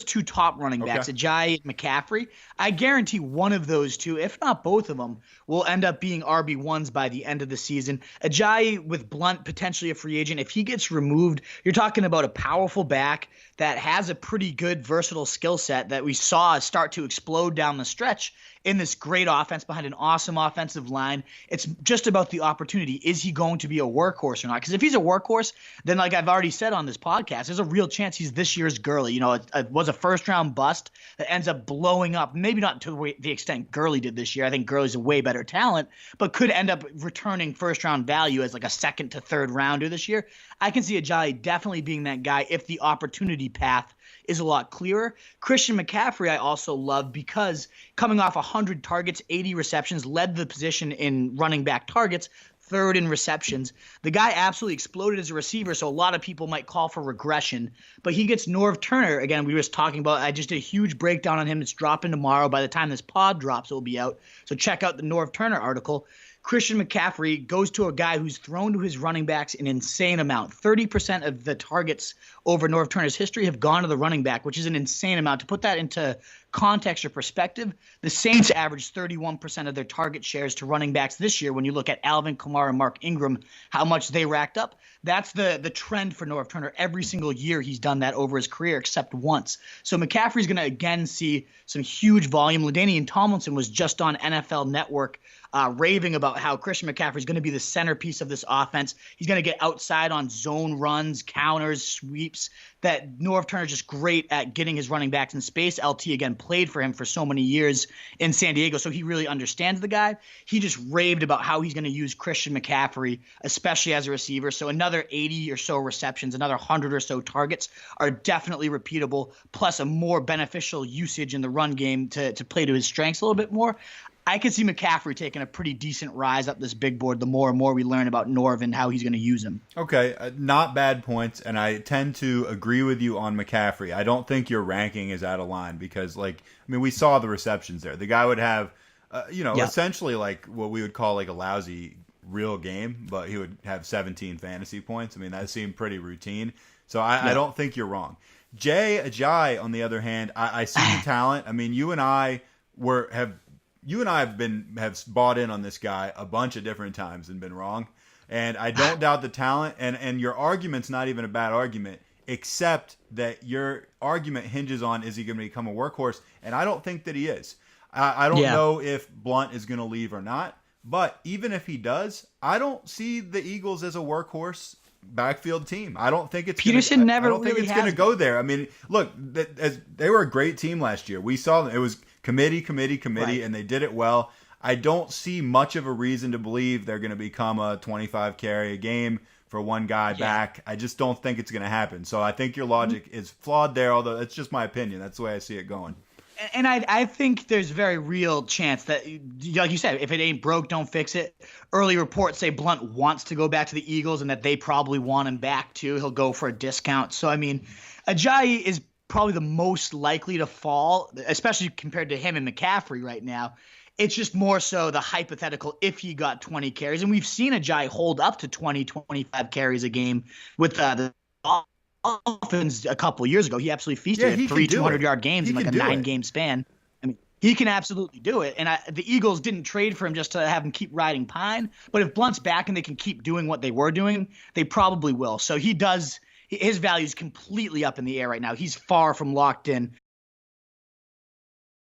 two top running backs, Ajayi and McCaffrey, I guarantee one of those two, if not both of them, will end up being RB1s by the end of the season. Ajayi with Blunt, potentially a free agent. If he gets removed, you're talking about a powerful back that has a pretty good versatile skill set that we saw start to explode down the stretch in this great offense behind an awesome offensive line. It's just about the opportunity. Is he going to be a workhorse or not? Because if he's a workhorse, then like I've already said on this podcast, there's a real chance he's this year's Gurley. You know, it was a first-round bust that ends up blowing up, maybe not to the extent Gurley did this year. I think Gurley's a way better talent, but could end up returning first-round value as like a second to third rounder this year. I can see Ajayi definitely being that guy if the opportunity path is a lot clearer. Christian McCaffrey I also love because coming off 100 targets, 80 receptions, led the position in running back targets, third in receptions. The guy absolutely exploded as a receiver, so a lot of people might call for regression. But he gets Norv Turner. Again, we were just talking about, I just did a huge breakdown on him. It's dropping tomorrow. By the time this pod drops, it will be out. So check out the Norv Turner article. Christian McCaffrey goes to a guy who's thrown to his running backs an insane amount. 30% of the targets over Norv Turner's history have gone to the running back, which is an insane amount. To put that into context or perspective, the Saints averaged 31% of their target shares to running backs this year. When you look at Alvin Kamara and Mark Ingram, how much they racked up, that's the trend for Norv Turner. Every single year he's done that over his career except once. So McCaffrey's going to again see some huge volume. LaDainian Tomlinson was just on NFL Network raving about how Christian McCaffrey is going to be the centerpiece of this offense. He's going to get outside on zone runs, counters, sweeps. That Norv Turner is just great at getting his running backs in space. LT, again, played for him for so many years in San Diego, so he really understands the guy. He just raved about how he's going to use Christian McCaffrey, especially as a receiver. So another 80 or so receptions, another 100 or so targets are definitely repeatable, plus a more beneficial usage in the run game to play to his strengths a little bit more. I could see McCaffrey taking a pretty decent rise up this big board the more and more we learn about Norv and how he's going to use him. Okay, not bad points, and I tend to agree with you on McCaffrey. I don't think your ranking is out of line because, we saw the receptions there. The guy would have, essentially like what we would call like a lousy real game, but he would have 17 fantasy points. That seemed pretty routine. So I don't think you're wrong. Jay Ajayi, on the other hand, I see the talent. You and I have bought in on this guy a bunch of different times and been wrong. And I don't doubt the talent. And your argument's not even a bad argument, except that your argument hinges on, is he going to become a workhorse? And I don't think that he is. I don't know if Blunt is going to leave or not. But even if he does, I don't see the Eagles as a workhorse backfield team. I don't think it's Peterson I don't think it's going to go there. Look, they were a great team last year. We saw them. It was committee, right, and they did it well. I don't see much of a reason to believe they're going to become a 25 carry a game for one guy back. I just don't think it's going to happen. So I think your logic is flawed there, although that's just my opinion. That's the way I see it going. And I think there's very real chance that, like you said, if it ain't broke, don't fix it. Early reports say Blunt wants to go back to the Eagles and that they probably want him back too. He'll go for a discount. So, Ajayi is probably the most likely to fall, especially compared to him and McCaffrey right now. It's just more so the hypothetical if he got 20 carries. And we've seen Ajayi hold up to 20, 25 carries a game with the Dolphins a couple of years ago. He absolutely feasted at 3 200-yard games in like a 9-game span. He can absolutely do it. And the Eagles didn't trade for him just to have him keep riding pine. But if Blunt's back and they can keep doing what they were doing, they probably will. So his value is completely up in the air right now. He's far from locked in.